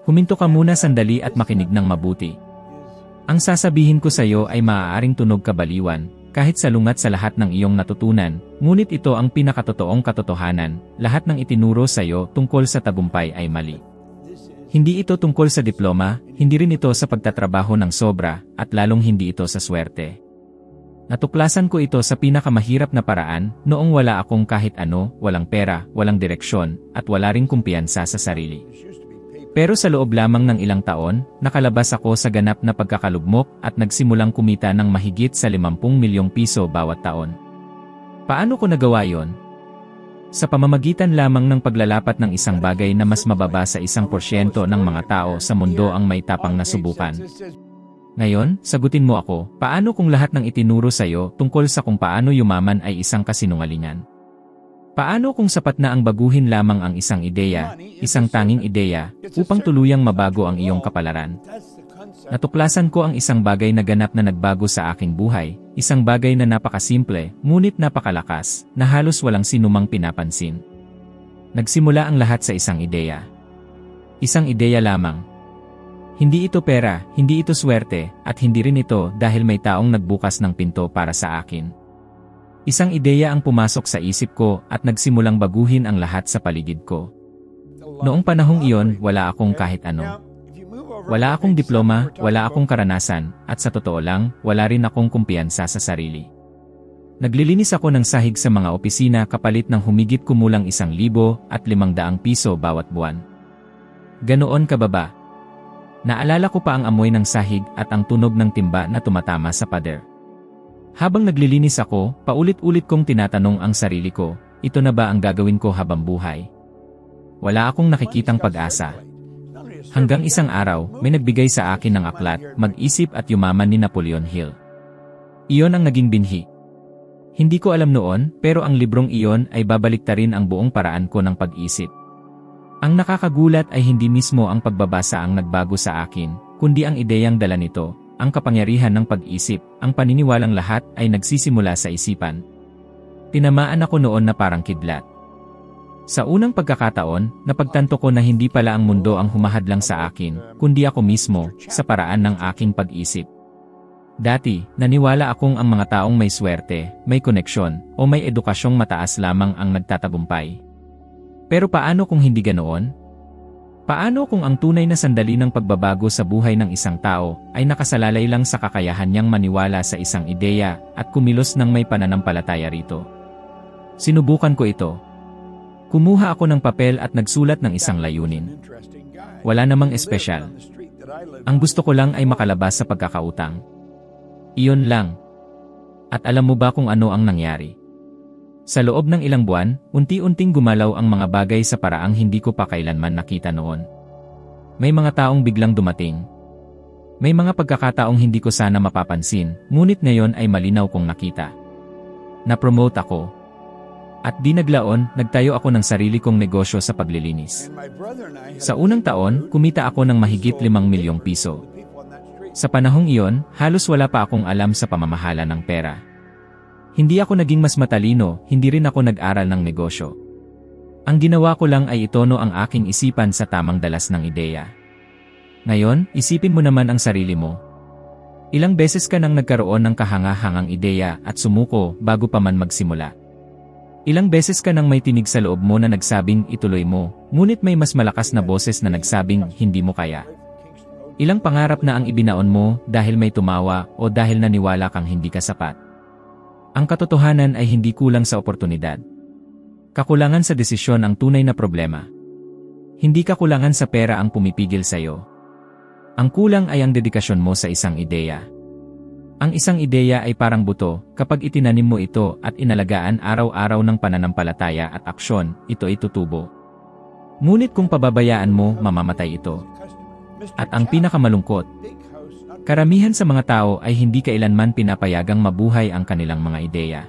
Huminto ka muna sandali at makinig ng mabuti. Ang sasabihin ko sa iyo ay maaaring tunog kabaliwan, kahit salungat sa lahat ng iyong natutunan, ngunit ito ang pinakatotoong katotohanan, lahat ng itinuro sa iyo tungkol sa tagumpay ay mali. Hindi ito tungkol sa diploma, hindi rin ito sa pagtatrabaho ng sobra, at lalong hindi ito sa swerte. Natuklasan ko ito sa pinakamahirap na paraan, noong wala akong kahit ano, walang pera, walang direksyon, at wala ring kumpiyansa sa sarili. Pero sa loob lamang ng ilang taon, nakalabas ako sa ganap na pagkakalugmok at nagsimulang kumita ng mahigit sa 50 milyong piso bawat taon. Paano ko nagawa yon? Sa pamamagitan lamang ng paglalapat ng isang bagay na mas mababa sa 1% ng mga tao sa mundo ang may tapang nasubukan. Ngayon, sagutin mo ako, paano kung lahat ng itinuro sa iyo tungkol sa kung paano yumaman ay isang kasinungalingan? Paano kung sapat na ang baguhin lamang ang isang ideya, isang tanging ideya, upang tuluyang mabago ang iyong kapalaran? Natuklasan ko ang isang bagay na ganap na nagbago sa aking buhay, isang bagay na napakasimple, ngunit napakalakas, na halos walang sinumang pinapansin. Nagsimula ang lahat sa isang ideya. Isang ideya lamang. Hindi ito pera, hindi ito swerte, at hindi rin ito dahil may taong nagbukas ng pinto para sa akin. Isang ideya ang pumasok sa isip ko at nagsimulang baguhin ang lahat sa paligid ko. Noong panahong iyon, wala akong kahit ano. Wala akong diploma, wala akong karanasan, at sa totoo lang, wala rin akong kumpiyansa sa sarili. Naglilinis ako ng sahig sa mga opisina kapalit ng humigit kumulang 1,500 piso bawat buwan. Ganoon kababa. Naalala ko pa ang amoy ng sahig at ang tunog ng timba na tumatama sa pader. Habang naglilinis ako, paulit-ulit kong tinatanong ang sarili ko, ito na ba ang gagawin ko habang buhay? Wala akong nakikitang pag-asa. Hanggang isang araw, may nagbigay sa akin ng aklat, Mag-isip at Yumaman ni Napoleon Hill. Iyon ang naging binhi. Hindi ko alam noon, pero ang librong iyon ay babaliktarin ang buong paraan ko ng pag-isip. Ang nakakagulat ay hindi mismo ang pagbabasa ang nagbago sa akin, kundi ang ideyang dala nito, ang kapangyarihan ng pag-isip, ang paniniwalang lahat ay nagsisimula sa isipan. Tinamaan ako noon na parang kidlat. Sa unang pagkakataon, napagtanto ko na hindi pala ang mundo ang humahadlang sa akin, kundi ako mismo, sa paraan ng aking pag-isip. Dati, naniwala akong ang mga taong may swerte, may koneksyon, o may edukasyong mataas lamang ang nagtatagumpay. Pero paano kung hindi ganoon? Paano kung ang tunay na sandali ng pagbabago sa buhay ng isang tao ay nakasalalay lang sa kakayahan niyang maniwala sa isang ideya at kumilos ng may pananampalataya rito? Sinubukan ko ito. Kumuha ako ng papel at nagsulat ng isang layunin. Wala namang espesyal. Ang gusto ko lang ay makalabas sa pagkakautang. Iyon lang. At alam mo ba kung ano ang nangyari? Sa loob ng ilang buwan, unti-unting gumalaw ang mga bagay sa paraang hindi ko pa kailanman nakita noon. May mga taong biglang dumating. May mga pagkakataong hindi ko sana mapapansin, ngunit ngayon ay malinaw kong nakita. Na-promote ako. At di naglaon, nagtayo ako ng sarili kong negosyo sa paglilinis. Sa unang taon, kumita ako ng mahigit 5 milyong piso. Sa panahong iyon, halos wala pa akong alam sa pamamahala ng pera. Hindi ako naging mas matalino, hindi rin ako nag-aral ng negosyo. Ang ginawa ko lang ay itono ang aking isipan sa tamang dalas ng ideya. Ngayon, isipin mo naman ang sarili mo. Ilang beses ka nang nagkaroon ng kahanga-hangang ideya at sumuko bago pa man magsimula. Ilang beses ka nang may tinig sa loob mo na nagsabing ituloy mo, ngunit may mas malakas na boses na nagsabing hindi mo kaya. Ilang pangarap na ang ibinaon mo dahil may tumawa o dahil naniwala kang hindi ka sapat. Ang katotohanan ay hindi kulang sa oportunidad. Kakulangan sa desisyon ang tunay na problema. Hindi kakulangan sa pera ang pumipigil sa iyo. Ang kulang ay ang dedikasyon mo sa isang ideya. Ang isang ideya ay parang buto, kapag itinanim mo ito at inalagaan araw-araw ng pananampalataya at aksyon, ito ay tutubo. Ngunit kung pababayaan mo, mamamatay ito. At ang pinakamalungkot, karamihan sa mga tao ay hindi kailanman pinapayagang mabuhay ang kanilang mga ideya.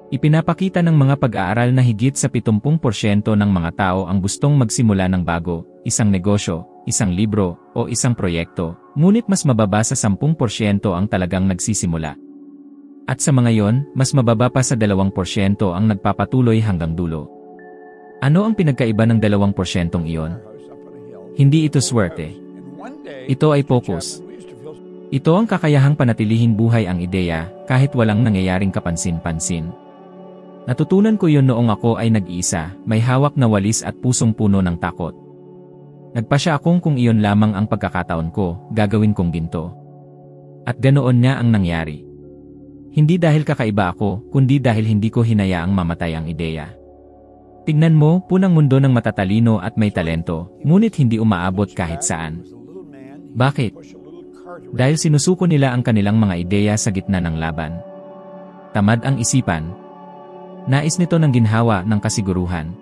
Ipinapakita ng mga pag-aaral na higit sa 70% ng mga tao ang gustong magsimula ng bago, isang negosyo, isang libro, o isang proyekto, ngunit mas mababa sa 10% ang talagang nagsisimula. At sa mga yon, mas mababa pa sa 2% ang nagpapatuloy hanggang dulo. Ano ang pinagkaiba ng 2% iyon? Hindi ito swerte. Ito ay focus. Ito ang kakayahang panatilihin buhay ang ideya kahit walang nangyayaring kapansin-pansin. Natutunan ko yon noong ako ay nag-iisa, may hawak na walis at pusong puno ng takot. Nagpasya akong kung iyon lamang ang pagkakataon ko, gagawin kong ginto. At ganoon nga ang nangyari. Hindi dahil kakaiba ako, kundi dahil hindi ko hinayaang mamatay ang ideya. Tignan mo, punang mundo ng matatalino at may talento, ngunit hindi umaabot kahit saan. Bakit? Dahil sinusuko nila ang kanilang mga ideya sa gitna ng laban. Tamad ang isipan. Nais nito ng ginhawa ng kasiguruhan.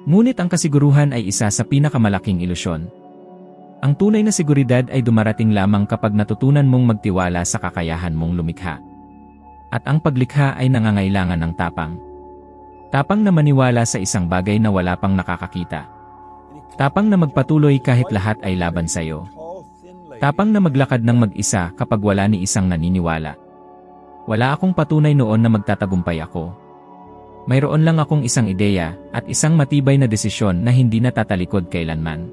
Ngunit ang kasiguruhan ay isa sa pinakamalaking ilusyon. Ang tunay na seguridad ay dumarating lamang kapag natutunan mong magtiwala sa kakayahan mong lumikha. At ang paglikha ay nangangailangan ng tapang. Tapang na maniwala sa isang bagay na wala pang nakakakita. Tapang na magpatuloy kahit lahat ay laban sa iyo. Tapang na maglakad ng mag-isa kapag wala ni isang naniniwala. Wala akong patunay noon na magtatagumpay ako. Mayroon lang akong isang ideya at isang matibay na desisyon na hindi natatalikod kailanman.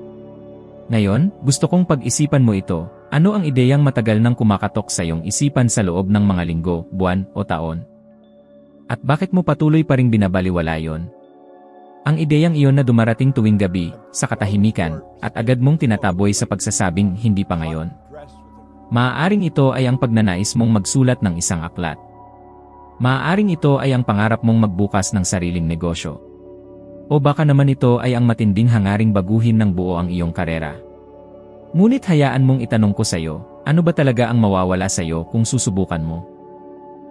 Ngayon, gusto kong pag-isipan mo ito. Ano ang ideyang matagal nang kumakatok sa iyong isipan sa loob ng mga linggo, buwan o taon? At bakit mo patuloy pa ring binabaliwala yon? Ang ideyang iyon na dumarating tuwing gabi, sa katahimikan, at agad mong tinataboy sa pagsasabing hindi pa ngayon. Maaaring ito ay ang pagnanais mong magsulat ng isang aklat. Maaaring ito ay ang pangarap mong magbukas ng sariling negosyo. O baka naman ito ay ang matinding hangaring baguhin ng buo ang iyong karera. Ngunit hayaan mong itanong ko sa iyo, ano ba talaga ang mawawala sa iyo kung susubukan mo?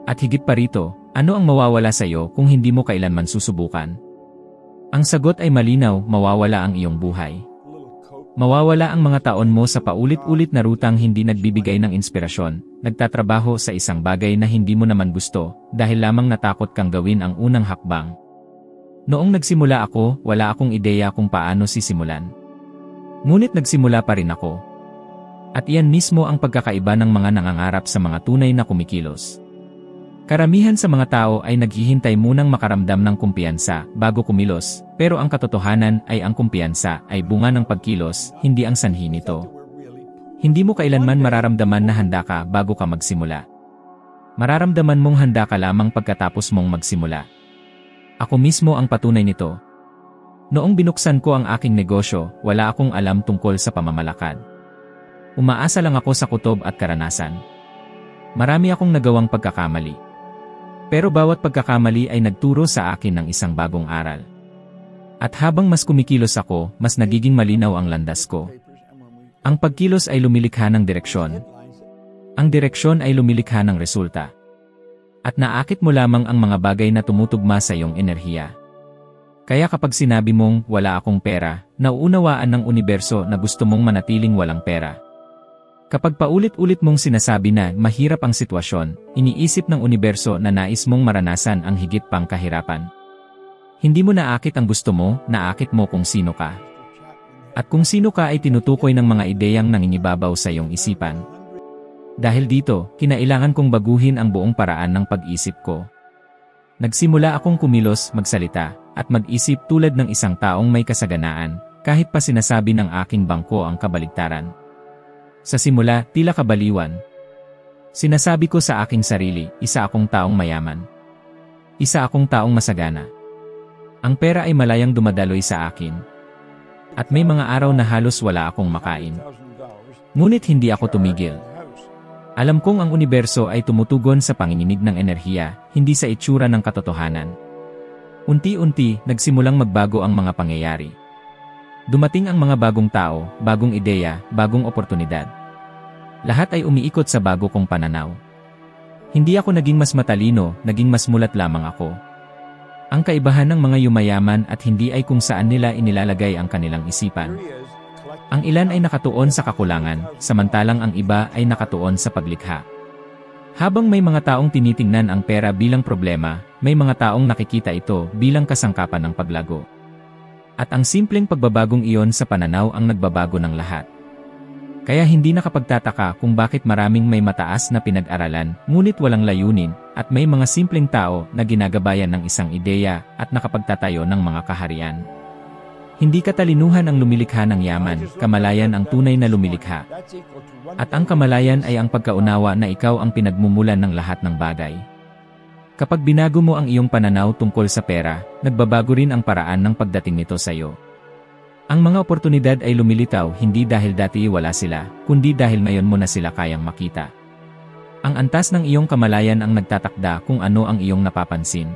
At higit pa rito, ano ang mawawala sa iyo kung hindi mo kailanman susubukan? Ang sagot ay malinaw, mawawala ang iyong buhay. Mawawala ang mga taon mo sa paulit-ulit na rutang hindi nagbibigay ng inspirasyon, nagtatrabaho sa isang bagay na hindi mo naman gusto, dahil lamang natakot kang gawin ang unang hakbang. Noong nagsimula ako, wala akong ideya kung paano sisimulan. Ngunit nagsimula pa rin ako. At iyan mismo ang pagkakaiba ng mga nangangarap sa mga tunay na kumikilos. Karamihan sa mga tao ay naghihintay munang makaramdam ng kumpiyansa bago kumilos, pero ang katotohanan ay ang kumpiyansa ay bunga ng pagkilos, hindi ang sanhi nito. Hindi mo kailanman mararamdaman na handa ka bago ka magsimula. Mararamdaman mong handa ka lamang pagkatapos mong magsimula. Ako mismo ang patunay nito. Noong binuksan ko ang aking negosyo, wala akong alam tungkol sa pamamalakad. Umaasa lang ako sa kutob at karanasan. Marami akong nagawang pagkakamali. Pero bawat pagkakamali ay nagturo sa akin ng isang bagong aral. At habang mas kumikilos ako, mas nagiging malinaw ang landas ko. Ang pagkilos ay lumilikha ng direksyon. Ang direksyon ay lumilikha ng resulta. At naakit mo lamang ang mga bagay na tumutugma sa iyong enerhiya. Kaya kapag sinabi mong wala akong pera, nauunawaan ng universo na gusto mong manatiling walang pera. Kapag paulit-ulit mong sinasabi na mahirap ang sitwasyon, iniisip ng universo na nais mong maranasan ang higit pang kahirapan. Hindi mo naakit ang gusto mo, naakit mo kung sino ka. At kung sino ka ay tinutukoy ng mga ideyang nangingibabaw sa iyong isipan. Dahil dito, kinailangan kong baguhin ang buong paraan ng pag-isip ko. Nagsimula akong kumilos, magsalita, at mag-isip tulad ng isang taong may kasaganaan, kahit pa sinasabi ng aking bangko ang kabaligtaran. Sa simula, tila kabaliwan. Sinasabi ko sa aking sarili, isa akong taong mayaman. Isa akong taong masagana. Ang pera ay malayang dumadaloy sa akin. At may mga araw na halos wala akong makain. Ngunit hindi ako tumigil. Alam kong ang universo ay tumutugon sa panginginig ng enerhiya, hindi sa itsura ng katotohanan. Unti-unti, nagsimulang magbago ang mga pangyayari. Dumating ang mga bagong tao, bagong ideya, bagong oportunidad. Lahat ay umiikot sa bago kong pananaw. Hindi ako naging mas matalino, naging mas mulat lamang ako. Ang kaibahan ng mga yumayaman at hindi ay kung saan nila inilalagay ang kanilang isipan. Ang ilan ay nakatuon sa kakulangan, samantalang ang iba ay nakatuon sa paglikha. Habang may mga taong tinitingnan ang pera bilang problema, may mga taong nakikita ito bilang kasangkapan ng paglago. At ang simpleng pagbabagong iyon sa pananaw ang nagbabago ng lahat. Kaya hindi nakapagtataka kung bakit maraming may mataas na pinag-aralan, ngunit walang layunin, at may mga simpleng tao na ginagabayan ng isang ideya at nakapagtatayo ng mga kaharian. Hindi katalinuhan ang lumilikha ng yaman, kamalayan ang tunay na lumilikha. At ang kamalayan ay ang pagkaunawa na ikaw ang pinagmumulan ng lahat ng bagay. Kapag binago mo ang iyong pananaw tungkol sa pera, nagbabago rin ang paraan ng pagdating nito sa iyo. Ang mga oportunidad ay lumilitaw hindi dahil dati wala sila, kundi dahil ngayon mo na sila kayang makita. Ang antas ng iyong kamalayan ang nagtatakda kung ano ang iyong napapansin.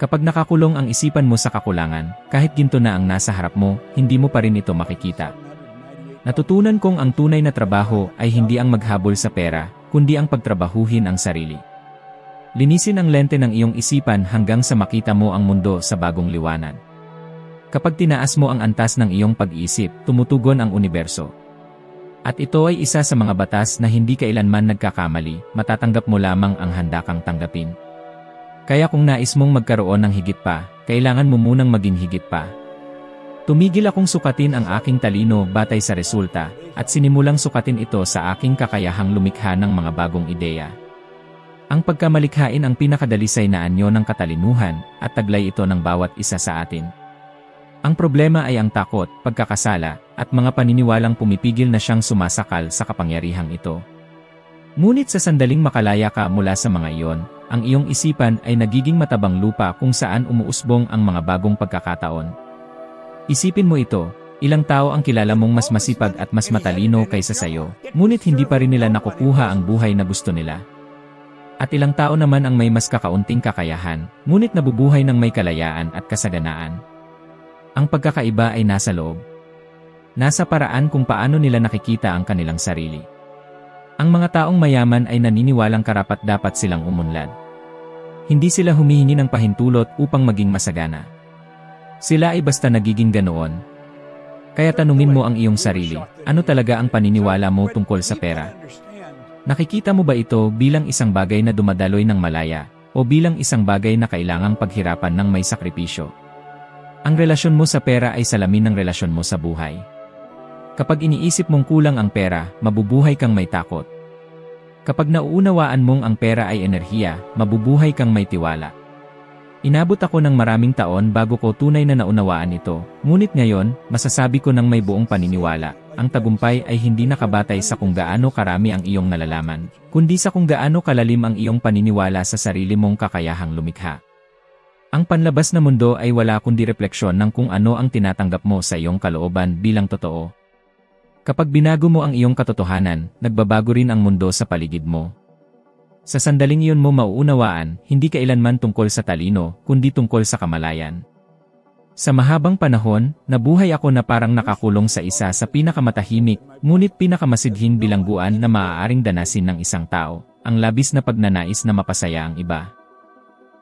Kapag nakakulong ang isipan mo sa kakulangan, kahit ginto na ang nasa harap mo, hindi mo pa rin ito makikita. Natutunan kong ang tunay na trabaho ay hindi ang maghabol sa pera, kundi ang pagtrabahuhin ang sarili. Linisin ang lente ng iyong isipan hanggang sa makita mo ang mundo sa bagong liwanag. Kapag tinaas mo ang antas ng iyong pag-iisip, tumutugon ang universo. At ito ay isa sa mga batas na hindi kailanman nagkakamali, matatanggap mo lamang ang handa kang tanggapin. Kaya kung nais mong magkaroon ng higit pa, kailangan mo munang maging higit pa. Tumigil akong sukatin ang aking talino batay sa resulta, at sinimulang sukatin ito sa aking kakayahang lumikha ng mga bagong ideya. Ang pagkamalikhain ang pinakadalisay na anyo ng katalinuhan, at taglay ito ng bawat isa sa atin. Ang problema ay ang takot, pagkakasala, at mga paniniwalang pumipigil na siyang sumasakal sa kapangyarihang ito. Ngunit sa sandaling makalaya ka mula sa mga iyon, ang iyong isipan ay nagiging matabang lupa kung saan umuusbong ang mga bagong pagkakataon. Isipin mo ito, ilang tao ang kilala mong mas masipag at mas matalino kaysa sayo, ngunit hindi pa rin nila nakukuha ang buhay na gusto nila. At ilang tao naman ang may mas kakaunting kakayahan, ngunit nabubuhay ng may kalayaan at kasaganaan. Ang pagkakaiba ay nasa loob. Nasa paraan kung paano nila nakikita ang kanilang sarili. Ang mga taong mayaman ay naniniwalang karapat-dapat silang umunlad. Hindi sila humihingi ng pahintulot upang maging masagana. Sila ay basta nagiging ganoon. Kaya tanungin mo ang iyong sarili, ano talaga ang paniniwala mo tungkol sa pera? Nakikita mo ba ito bilang isang bagay na dumadaloy ng malaya, o bilang isang bagay na kailangang paghirapan ng may sakripisyo? Ang relasyon mo sa pera ay salamin ng relasyon mo sa buhay. Kapag iniisip mong kulang ang pera, mabubuhay kang may takot. Kapag nauunawaan mong ang pera ay enerhiya, mabubuhay kang may tiwala. Inabot ako ng maraming taon bago ko tunay na naunawaan ito, ngunit ngayon, masasabi ko ng may buong paniniwala, ang tagumpay ay hindi nakabatay sa kung gaano karami ang iyong nalalaman, kundi sa kung gaano kalalim ang iyong paniniwala sa sarili mong kakayahang lumikha. Ang panlabas na mundo ay wala kundi refleksyon ng kung ano ang tinatanggap mo sa iyong kalooban bilang totoo. Kapag binago mo ang iyong katotohanan, nagbabago rin ang mundo sa paligid mo. Sa sandaling iyon mo mauunawaan, hindi kailanman tungkol sa talino, kundi tungkol sa kamalayan. Sa mahabang panahon, nabuhay ako na parang nakakulong sa isa sa pinakamatahimik, ngunit pinakamasidhing bilangguan na maaaring danasin ng isang tao, ang labis na pagnanais na mapasaya ang iba.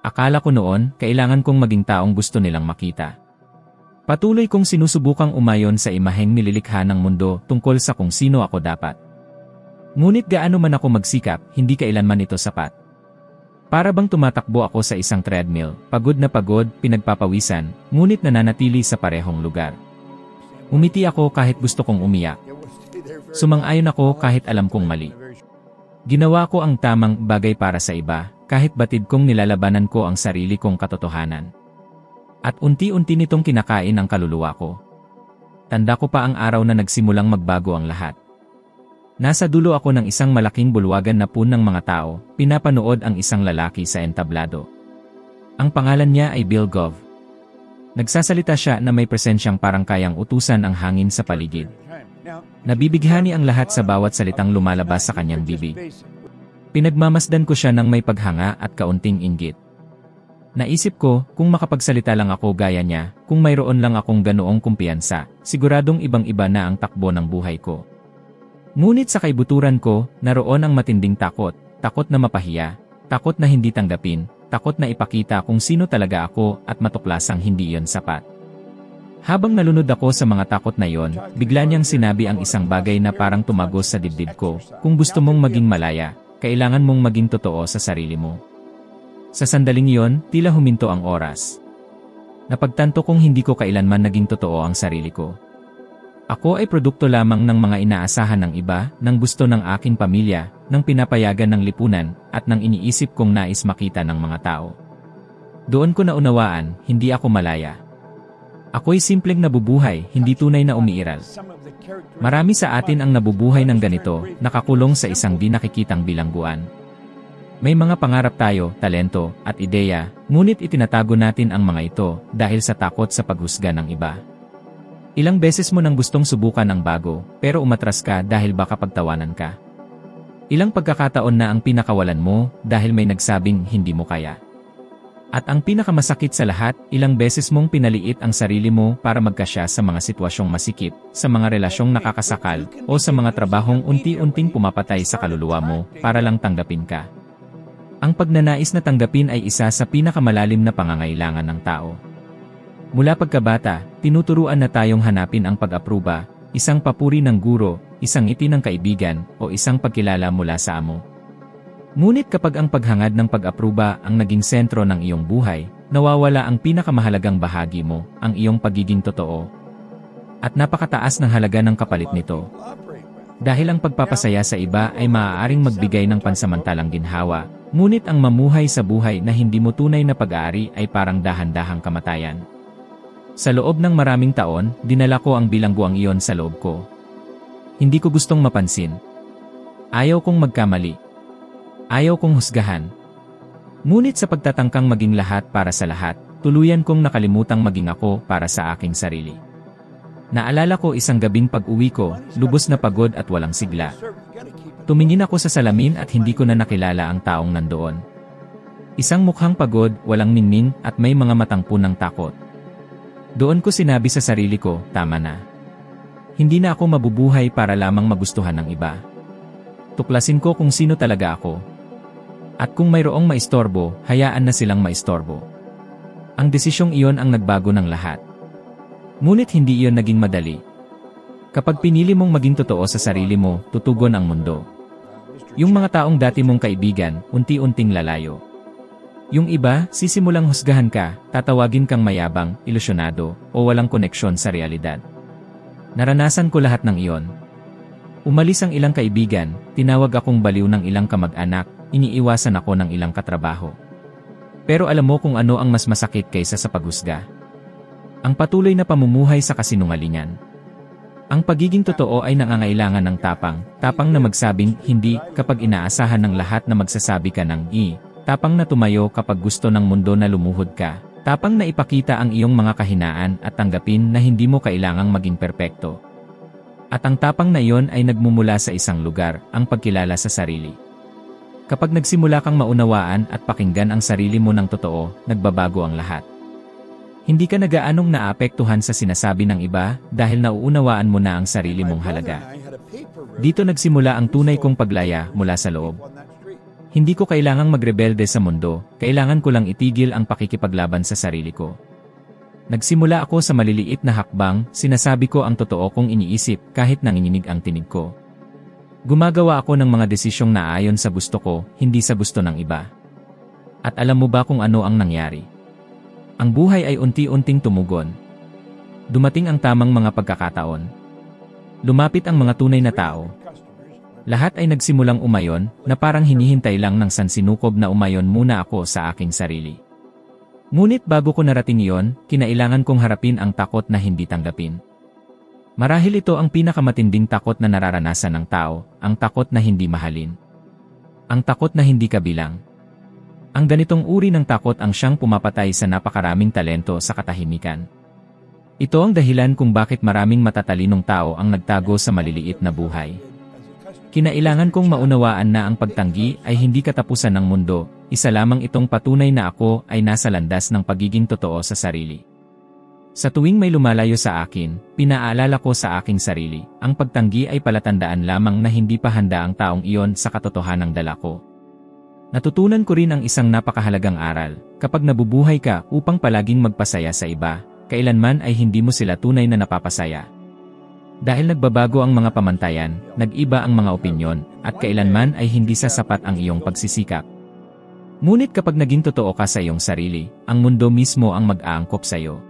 Akala ko noon, kailangan kong maging taong gusto nilang makita. Patuloy kong sinusubukang umayon sa imaheng nililikha ng mundo tungkol sa kung sino ako dapat. Ngunit gaano man ako magsikap, hindi kailanman ito sapat. Para bang tumatakbo ako sa isang treadmill, pagod na pagod, pinagpapawisan, ngunit nananatili sa parehong lugar. Umiti ako kahit gusto kong umiyak. Sumang-ayon ako kahit alam kong mali. Ginawa ko ang tamang bagay para sa iba, kahit batid kong nilalabanan ko ang sarili kong katotohanan. At unti-unti nitong kinakain ang kaluluwa ko. Tanda ko pa ang araw na nagsimulang magbago ang lahat. Nasa dulo ako ng isang malaking bulwagan na puno ng mga tao, pinapanood ang isang lalaki sa entablado. Ang pangalan niya ay Bill Gove. Nagsasalita siya na may presensyang parang kayang utusan ang hangin sa paligid. Nabibighani ang lahat sa bawat salitang lumalabas sa kanyang bibig. Pinagmamasdan ko siya ng may paghanga at kaunting inggit. Naisip ko, kung makapagsalita lang ako gaya niya, kung mayroon lang akong ganoong kumpiyansa, siguradong ibang-iba na ang takbo ng buhay ko. Ngunit sa kaibuturan ko, naroon ang matinding takot, takot na mapahiya, takot na hindi tanggapin, takot na ipakita kung sino talaga ako at matuklasang hindi iyon sapat. Habang nalunod ako sa mga takot na iyon, bigla niyang sinabi ang isang bagay na parang tumagos sa dibdib ko, kung gusto mong maging malaya, kailangan mong maging totoo sa sarili mo. Sa sandaling iyon, tila huminto ang oras. Napagtanto kong hindi ko kailanman naging totoo ang sarili ko. Ako ay produkto lamang ng mga inaasahan ng iba, ng gusto ng aking pamilya, ng pinapayagan ng lipunan, at ng iniisip kong nais makita ng mga tao. Doon ko naunawaan, hindi ako malaya. Ako'y simpleng nabubuhay, hindi tunay na umiiral. Marami sa atin ang nabubuhay ng ganito, nakakulong sa isang di nakikitang bilangguan. May mga pangarap tayo, talento, at ideya, ngunit itinatago natin ang mga ito dahil sa takot sa paghusga ng iba. Ilang beses mo nang gustong subukan ang bago, pero umatras ka dahil baka pagtawanan ka. Ilang pagkakataon na ang pinakawalan mo dahil may nagsabing hindi mo kaya. At ang pinakamasakit sa lahat, ilang beses mong pinaliit ang sarili mo para magkasya sa mga sitwasyong masikip, sa mga relasyong nakakasakal, o sa mga trabahong unti-unting pumapatay sa kaluluwa mo para lang tanggapin ka. Ang pagnanais na tanggapin ay isa sa pinakamalalim na pangangailangan ng tao. Mula pagkabata, tinuturuan na tayong hanapin ang pag-apruba, isang papuri ng guro, isang ngiti ng kaibigan, o isang pagkilala mula sa amo. Ngunit kapag ang paghangad ng pag-apruba ang naging sentro ng iyong buhay, nawawala ang pinakamahalagang bahagi mo, ang iyong pagiging totoo. At napakataas ng halaga ng kapalit nito. Dahil ang pagpapasaya sa iba ay maaaring magbigay ng pansamantalang ginhawa, ngunit ang mamuhay sa buhay na hindi mo tunay na pag-aari ay parang dahan-dahang kamatayan. Sa loob ng maraming taon, dinala ko ang bilangguang iyon sa loob ko. Hindi ko gustong mapansin. Ayaw kong magkamali. Ayaw kong husgahan. Ngunit sa pagtatangkang maging lahat para sa lahat, tuluyan kong nakalimutang maging ako para sa aking sarili. Naalala ko isang gabing pag-uwi ko, lubos na pagod at walang sigla. Tumingin ako sa salamin at hindi ko na nakilala ang taong nandoon. Isang mukhang pagod, walang ningning at may mga matang punang takot. Doon ko sinabi sa sarili ko, tama na. Hindi na ako mabubuhay para lamang magustuhan ng iba. Tuklasin ko kung sino talaga ako. At kung mayroong maistorbo, hayaan na silang maistorbo. Ang desisyong iyon ang nagbago ng lahat. Ngunit hindi iyon naging madali. Kapag pinili mong maging totoo sa sarili mo, tutugon ang mundo. Yung mga taong dati mong kaibigan, unti-unting lalayo. Yung iba, sisimulang husgahan ka, tatawagin kang mayabang, ilusyonado, o walang koneksyon sa realidad. Naranasan ko lahat ng iyon. Umalis ang ilang kaibigan, tinawag akong baliw ng ilang kamag-anak, iniiwasan ako ng ilang katrabaho. Pero alam mo kung ano ang mas masakit kaysa sa paghusga? Ang patuloy na pamumuhay sa kasinungalingan. Ang pagiging totoo ay nangangailangan ng tapang na magsabing hindi kapag inaasahan ng lahat na magsasabi ka ng tapang na tumayo kapag gusto ng mundo na lumuhod ka, tapang na ipakita ang iyong mga kahinaan at tanggapin na hindi mo kailangang maging perpekto. At ang tapang na iyon ay nagmumula sa isang lugar, ang pagkilala sa sarili. Kapag nagsimula kang maunawaan at pakinggan ang sarili mo ng totoo, nagbabago ang lahat. Hindi ka nagaanong naapektuhan sa sinasabi ng iba dahil nauunawaan mo na ang sarili mong halaga. Dito nagsimula ang tunay kong paglaya mula sa loob. Hindi ko kailangang magrebelde sa mundo, kailangan ko lang itigil ang pakikipaglaban sa sarili ko. Nagsimula ako sa maliliit na hakbang, sinasabi ko ang totoo kong iniisip kahit nanginginig ang tinig ko. Gumagawa ako ng mga desisyong naayon sa gusto ko, hindi sa gusto ng iba. At alam mo ba kung ano ang nangyari? Ang buhay ay unti-unting tumugon. Dumating ang tamang mga pagkakataon. Lumapit ang mga tunay na tao. Lahat ay nagsimulang umayon, na parang hinihintay lang ng sansinukob na umayon muna ako sa aking sarili. Ngunit bago ko narating iyon, kinailangan kong harapin ang takot na hindi tanggapin. Marahil ito ang pinakamatinding takot na nararanasan ng tao, ang takot na hindi mahalin. Ang takot na hindi kabilang. Ang ganitong uri ng takot ang siyang pumapatay sa napakaraming talento sa katahimikan. Ito ang dahilan kung bakit maraming matatalinong tao ang nagtago sa maliliit na buhay. Kinailangan kong maunawaan na ang pagtanggi ay hindi katapusan ng mundo, isa lamang itong patunay na ako ay nasa landas ng pagiging totoo sa sarili. Sa tuwing may lumalayo sa akin, pinaalala ko sa aking sarili, ang pagtanggi ay palatandaan lamang na hindi pa handa ang taong iyon sa katotohanang dala ko. Natutunan ko rin ang isang napakahalagang aral, kapag nabubuhay ka upang palaging magpasaya sa iba, kailanman ay hindi mo sila tunay na napapasaya. Dahil nagbabago ang mga pamantayan, nag-iba ang mga opinyon, at kailanman ay hindi sasapat ang iyong pagsisikap. Ngunit kapag naging totoo ka sa iyong sarili, ang mundo mismo ang mag-aangkop sa iyo.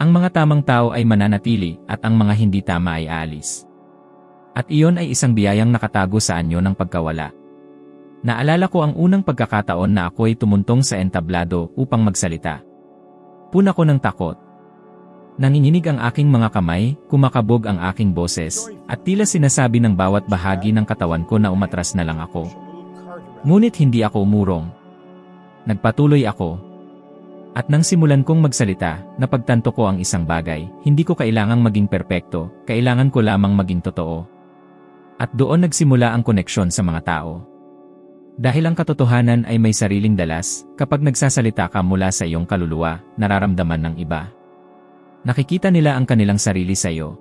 Ang mga tamang tao ay mananatili at ang mga hindi tama ay aalis. At iyon ay isang biyayang nakatago sa anyo ng pagkawala. Naalala ko ang unang pagkakataon na ako ay tumuntong sa entablado upang magsalita. Puna ko ng takot. Nanginginig ang aking mga kamay, kumakabog ang aking boses, at tila sinasabi ng bawat bahagi ng katawan ko na umatras na lang ako. Ngunit hindi ako umurong. Nagpatuloy ako. At nang simulan kong magsalita, napagtanto ko ang isang bagay, hindi ko kailangang maging perpekto, kailangan ko lamang maging totoo. At doon nagsimula ang koneksyon sa mga tao. Dahil ang katotohanan ay may sariling dalas, kapag nagsasalita ka mula sa iyong kaluluwa, nararamdaman ng iba. Nakikita nila ang kanilang sarili sa iyo.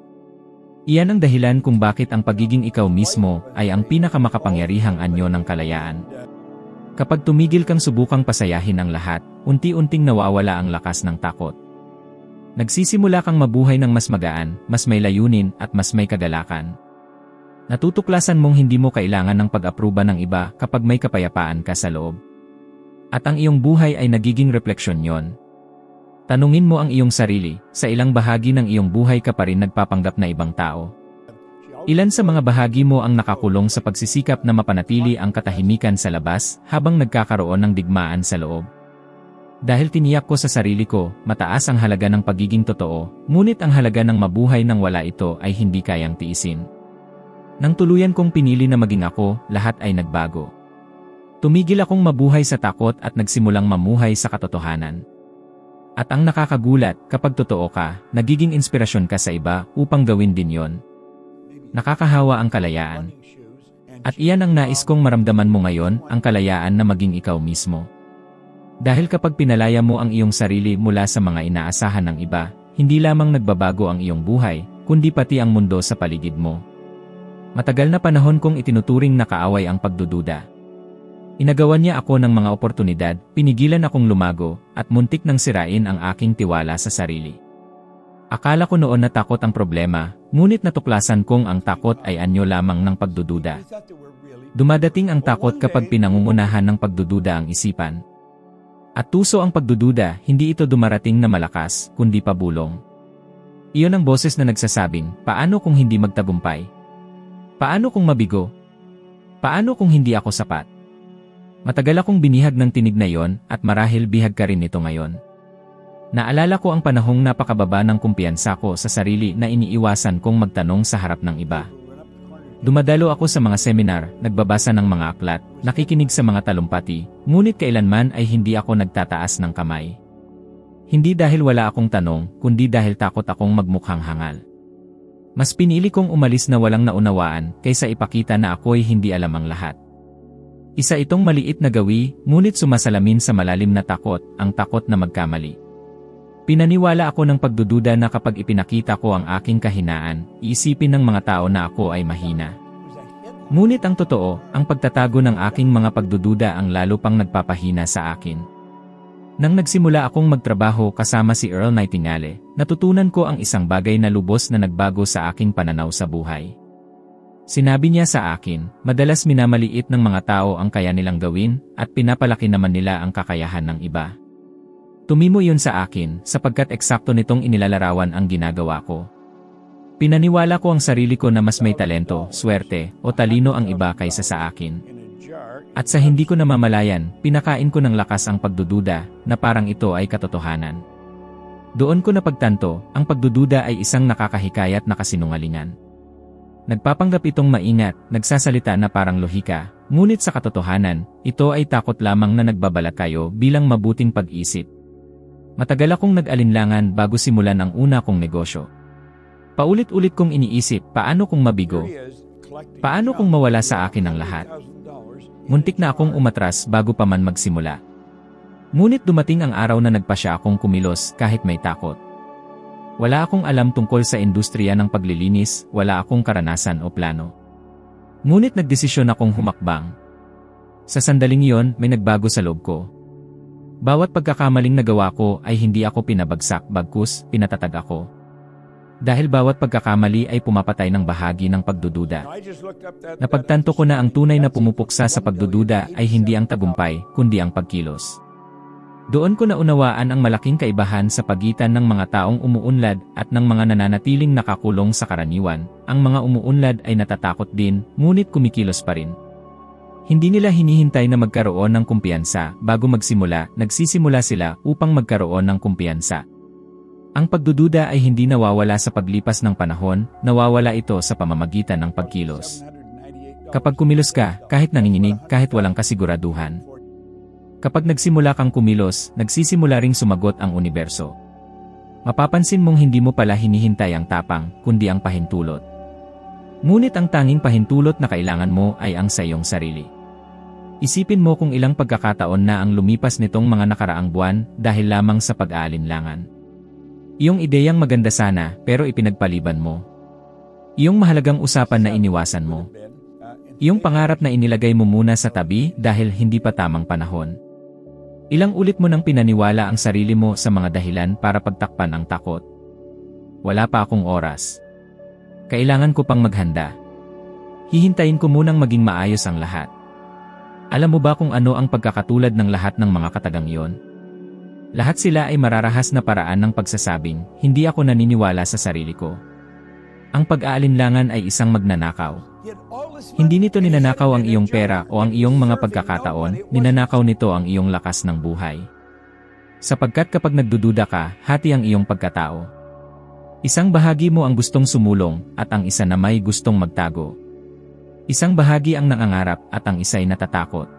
Iyan ang dahilan kung bakit ang pagiging ikaw mismo ay ang pinakamakapangyarihang anyo ng kalayaan. Kapag tumigil kang subukang pasayahin ang lahat, unti-unting nawawala ang lakas ng takot. Nagsisimula kang mabuhay ng mas magaan, mas may layunin at mas may kagalakan. Natutuklasan mong hindi mo kailangan ng pag-apruba ng iba kapag may kapayapaan ka sa loob. At ang iyong buhay ay nagiging refleksyon yon. Tanungin mo ang iyong sarili, sa ilang bahagi ng iyong buhay ka pa rin nagpapanggap na ibang tao. Ilan sa mga bahagi mo ang nakakulong sa pagsisikap na mapanatili ang katahimikan sa labas habang nagkakaroon ng digmaan sa loob. Dahil tiniyak ko sa sarili ko, mataas ang halaga ng pagiging totoo, ngunit ang halaga ng mabuhay nang wala ito ay hindi kayang tiisin. Nang tuluyan kong pinili na maging ako, lahat ay nagbago. Tumigil akong mabuhay sa takot at nagsimulang mamuhay sa katotohanan. At ang nakakagulat, kapag totoo ka, nagiging inspirasyon ka sa iba upang gawin din yon. Nakakahawa ang kalayaan. At iyan ang nais kong maramdaman mo ngayon, ang kalayaan na maging ikaw mismo. Dahil kapag pinalaya mo ang iyong sarili mula sa mga inaasahan ng iba, hindi lamang nagbabago ang iyong buhay, kundi pati ang mundo sa paligid mo. Matagal na panahon kong itinuturing na kaaway ang pagdududa. Inagawan niya ako ng mga oportunidad, pinigilan akong lumago, at muntik nang sirain ang aking tiwala sa sarili. Akala ko noon na takot ang problema, ngunit natuklasan kong ang takot ay anyo lamang ng pagdududa. Dumadating ang takot kapag pinangungunahan ng pagdududa ang isipan. At tuso ang pagdududa, hindi ito dumarating na malakas, kundi pabulong. Iyon ang boses na nagsasabing, paano kung hindi magtagumpay? Paano kung mabigo? Paano kung hindi ako sapat? Matagal akong binihag ng tinig na yon at marahil bihag ka rin nito ngayon. Naalala ko ang panahong napakababa ng kumpiyansa ko sa sarili na iniiwasan kong magtanong sa harap ng iba. Dumadalo ako sa mga seminar, nagbabasa ng mga aklat, nakikinig sa mga talumpati, ngunit kailanman ay hindi ako nagtataas ng kamay. Hindi dahil wala akong tanong, kundi dahil takot akong magmukhang hangal. Mas pinili kong umalis na walang naunawaan kaysa ipakita na ako'y hindi alam ang lahat. Isa itong maliit na gawi, ngunit sumasalamin sa malalim na takot, ang takot na magkamali. Pinaniwala ako ng pagdududa na kapag ipinakita ko ang aking kahinaan, iisipin ng mga tao na ako ay mahina. Ngunit ang totoo, ang pagtatago ng aking mga pagdududa ang lalo pang nagpapahina sa akin. Nang nagsimula akong magtrabaho kasama si Earl Nightingale, natutunan ko ang isang bagay na lubos na nagbago sa aking pananaw sa buhay. Sinabi niya sa akin, madalas minamaliit ng mga tao ang kaya nilang gawin, at pinapalaki naman nila ang kakayahan ng iba. Tumimo yun sa akin, sapagkat eksakto nitong inilalarawan ang ginagawa ko. Pinaniwala ko ang sarili ko na mas may talento, swerte, o talino ang iba kaysa sa akin. At sa hindi ko namamalayan, pinakain ko ng lakas ang pagdududa, na parang ito ay katotohanan. Doon ko napagtanto, ang pagdududa ay isang nakakahikayat na kasinungalingan. Nagpapanggap itong maingat, nagsasalita na parang lohika, ngunit sa katotohanan, ito ay takot lamang na nagbabalak kayo bilang mabuting pag-isip. Matagal akong nag-alinlangan bago simulan ang una kong negosyo. Paulit-ulit kong iniisip, paano kung mabigo? Paano kung mawala sa akin ang lahat? Muntik na akong umatras bago pa man magsimula. Ngunit dumating ang araw na nagpasya akong kumilos kahit may takot. Wala akong alam tungkol sa industriya ng paglilinis, wala akong karanasan o plano. Ngunit nagdesisyon akong humakbang. Sa sandaling iyon, may nagbago sa loob ko. Bawat pagkakamaling nagawa ko ay hindi ako pinabagsak, bagkus, pinatatag ako. Dahil bawat pagkakamali ay pumapatay ng bahagi ng pagdududa. Napagtanto ko na ang tunay na pumupuksa sa pagdududa ay hindi ang tagumpay, kundi ang pagkilos. Doon ko naunawaan ang malaking kaibahan sa pagitan ng mga taong umuunlad at ng mga nananatiling nakakulong sa karaniwan. Ang mga umuunlad ay natatakot din, ngunit kumikilos pa rin. Hindi nila hinihintay na magkaroon ng kumpiyansa bago magsimula, nagsisimula sila upang magkaroon ng kumpiyansa. Ang pagdududa ay hindi nawawala sa paglipas ng panahon, nawawala ito sa pamamagitan ng pagkilos. Kapag kumilos ka, kahit nanginginig, kahit walang kasiguraduhan. Kapag nagsimula kang kumilos, nagsisimula ring sumagot ang universo. Mapapansin mong hindi mo pala hinihintay ang tapang, kundi ang pahintulot. Ngunit ang tanging pahintulot na kailangan mo ay ang sa iyong sarili. Isipin mo kung ilang pagkakataon na ang lumipas nitong mga nakaraang buwan dahil lamang sa pag-aalinlangan. Iyong ideyang maganda sana pero ipinagpaliban mo. Iyong mahalagang usapan na iniwasan mo. Iyong pangarap na inilagay mo muna sa tabi dahil hindi pa tamang panahon. Ilang ulit mo nang pinaniwala ang sarili mo sa mga dahilan para pagtakpan ang takot. Wala pa akong oras. Kailangan ko pang maghanda. Hihintayin ko munang maging maayos ang lahat. Alam mo ba kung ano ang pagkakatulad ng lahat ng mga katagang iyon? Lahat sila ay mararahas na paraan ng pagsasabing, hindi ako naniniwala sa sarili ko. Ang pag-aalinlangan ay isang magnanakaw. Hindi nito ninanakaw ang iyong pera o ang iyong mga pagkakataon, ninanakaw nito ang iyong lakas ng buhay. Sapagkat kapag nagdududa ka, hati ang iyong pagkatao. Isang bahagi mo ang gustong sumulong at ang isa na may gustong magtago. Isang bahagi ang nangangarap at ang isa'y natatakot.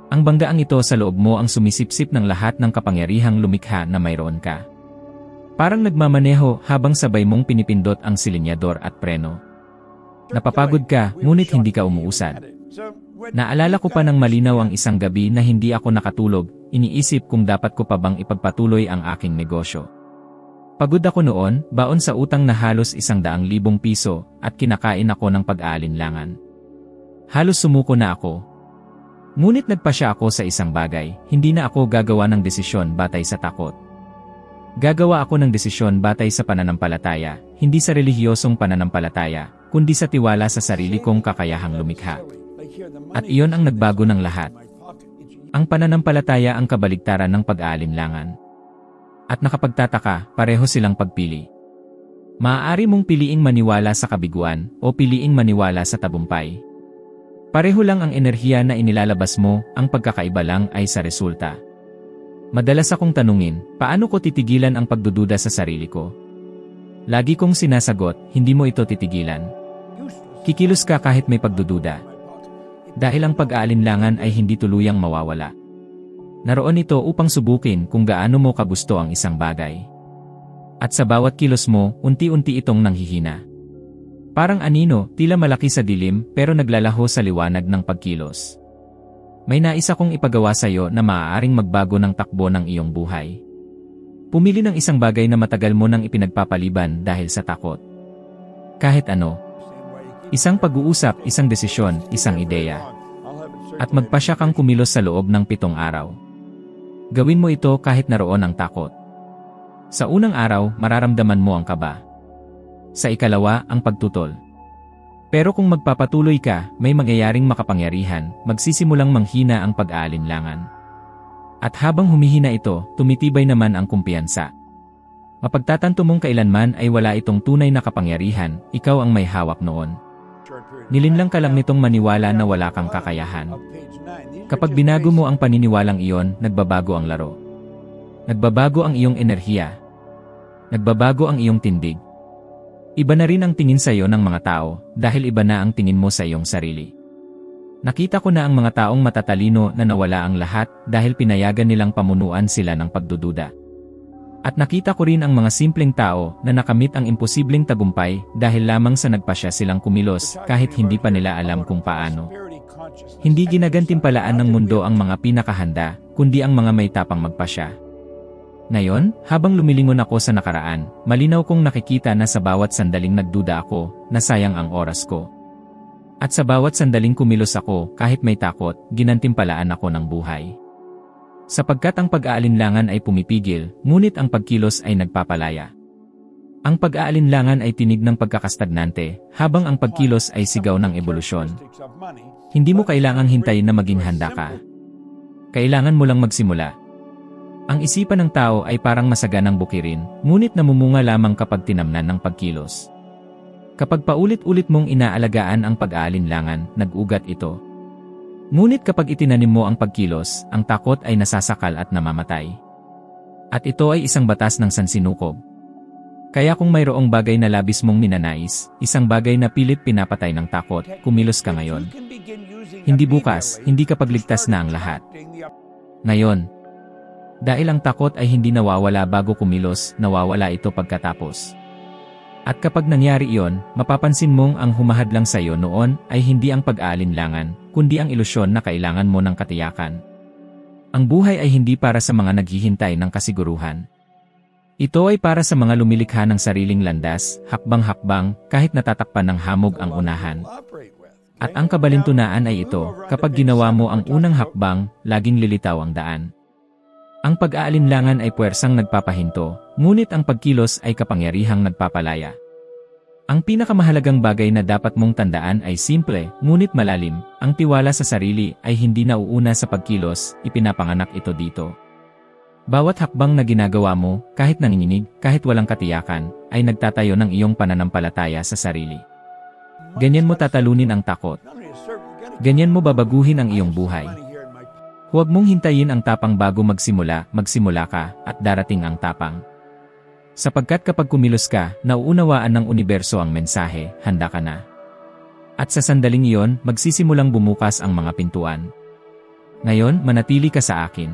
Ang banggaang ito sa loob mo ang sumisipsip ng lahat ng kapangyarihang lumikha na mayroon ka. Parang nagmamaneho habang sabay mong pinipindot ang silinyador at preno. Napapagod ka, ngunit hindi ka umuusad. Naalala ko pa ng malinaw ang isang gabi na hindi ako nakatulog, iniisip kung dapat ko pa bang ipagpatuloy ang aking negosyo. Pagod ako noon, baon sa utang na halos 100,000 piso, at kinakain ako ng pag-aalinlangan. Halos sumuko na ako. Ngunit nagpasya ako sa isang bagay, hindi na ako gagawa ng desisyon batay sa takot. Gagawa ako ng desisyon batay sa pananampalataya, hindi sa relihiyosong pananampalataya, kundi sa tiwala sa sarili kong kakayahang lumikha. At iyon ang nagbago ng lahat. Ang pananampalataya ang kabaligtaran ng pag-aalinlangan. At nakapagtataka, pareho silang pagpili. Maaari mong piliing maniwala sa kabiguan o piliing maniwala sa tagumpay. Pareho lang ang enerhiya na inilalabas mo, ang pagkakaiba lang ay sa resulta. Madalas akong tanungin, paano ko titigilan ang pagdududa sa sarili ko? Lagi kong sinasagot, hindi mo ito titigilan. Kikilos ka kahit may pagdududa. Dahil ang pag-aalinlangan ay hindi tuluyang mawawala. Naroon ito upang subukin kung gaano mo kagusto ang isang bagay. At sa bawat kilos mo, unti-unti itong nanghihina. Parang anino, tila malaki sa dilim pero naglalaho sa liwanag ng pagkilos. May nais akong ipagawa sa iyo na maaaring magbago ng takbo ng iyong buhay. Pumili ng isang bagay na matagal mo nang ipinagpapaliban dahil sa takot. Kahit ano. Isang pag-uusap, isang desisyon, isang ideya. At magpasya kang kumilos sa loob ng 7 araw. Gawin mo ito kahit naroon ang takot. Sa unang araw, mararamdaman mo ang kaba. Sa ikalawa, ang pagtutol. Pero kung magpapatuloy ka, may mangyayaring makapangyarihan, magsisimulang manghina ang pag-aalinlangan. At habang humihina ito, tumitibay naman ang kumpiyansa. Mapagtatanto mong kailanman ay wala itong tunay na kapangyarihan, ikaw ang may hawak noon. Nilinlang ka lang nitong maniwala na wala kang kakayahan. Kapag binago mo ang paniniwalang iyon, nagbabago ang laro. Nagbabago ang iyong enerhiya. Nagbabago ang iyong tindig. Iba na rin ang tingin sa iyo ng mga tao, dahil iba na ang tingin mo sa iyong sarili. Nakita ko na ang mga taong matatalino na nawala ang lahat dahil pinayagan nilang pamunuan sila ng pagdududa. At nakita ko rin ang mga simpleng tao na nakamit ang imposibleng tagumpay dahil lamang sa nagpasya silang kumilos kahit hindi pa nila alam kung paano. Hindi ginagantimpalaan ng mundo ang mga pinakahanda, kundi ang mga may tapang magpasya. Ngayon, habang lumilingon ako sa nakaraan, malinaw kong nakikita na sa bawat sandaling nagduda ako, nasayang ang oras ko. At sa bawat sandaling kumilos ako, kahit may takot, ginantimpalaan ako ng buhay. Sapagkat ang pag-aalinlangan ay pumipigil, ngunit ang pagkilos ay nagpapalaya. Ang pag-aalinlangan ay tinig ng pagkakastagnante, habang ang pagkilos ay sigaw ng ebolusyon. Hindi mo kailangang hintayin na maging handa ka. Kailangan mo lang magsimula. Ang isipan ng tao ay parang masaganang bukirin, ngunit namumunga lamang kapag tinamnan ng pagkilos. Kapag paulit-ulit mong inaalagaan ang pag-aalinlangan, nag-ugat ito. Ngunit kapag itinanim mo ang pagkilos, ang takot ay nasasakal at namamatay. At ito ay isang batas ng sansinukob. Kaya kung mayroong bagay na labis mong ninanais, isang bagay na pilit pinapatay ng takot, kumilos ka ngayon. Hindi bukas, hindi kapag ligtas na ang lahat. Ngayon. Dahil ang takot ay hindi nawawala bago kumilos, nawawala ito pagkatapos. At kapag nangyari iyon, mapapansin mong ang humahadlang sa iyo noon ay hindi ang pag-aalinlangan, kundi ang ilusyon na kailangan mo ng katiyakan. Ang buhay ay hindi para sa mga naghihintay ng kasiguruhan. Ito ay para sa mga lumilikha ng sariling landas, hakbang-hakbang, kahit natatakpan ng hamog ang unahan. At ang kabalintunaan ay ito, kapag ginawa mo ang unang hakbang, laging lilitaw ang daan. Ang pag-aalinlangan ay puwersang nagpapahinto, ngunit ang pagkilos ay kapangyarihang nagpapalaya. Ang pinakamahalagang bagay na dapat mong tandaan ay simple, ngunit malalim. Ang tiwala sa sarili ay hindi nauuna sa pagkilos, ipinapanganak ito dito. Bawat hakbang na ginagawa mo, kahit nanginginig, kahit walang katiyakan, ay nagtatayo ng iyong pananampalataya sa sarili. Ganyan mo tatalunin ang takot. Ganyan mo babaguhin ang iyong buhay. Huwag mong hintayin ang tapang bago magsimula ka, at darating ang tapang. Sapagkat kapag kumilos ka, nauunawaan ng universo ang mensahe, handa ka na. At sa sandaling iyon, magsisimulang bumukas ang mga pintuan. Ngayon, manatili ka sa akin.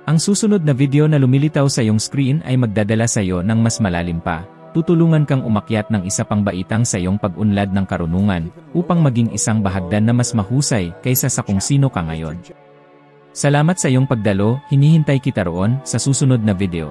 Ang susunod na video na lumilitaw sa iyong screen ay magdadala sa iyo ng mas malalim pa. Tutulungan kang umakyat ng isa pang baitang sa iyong pag-unlad ng karunungan, upang maging isang bahagdan na mas mahusay kaysa sa kung sino ka ngayon. Salamat sa iyong pagdalo, hinihintay kita roon sa susunod na video.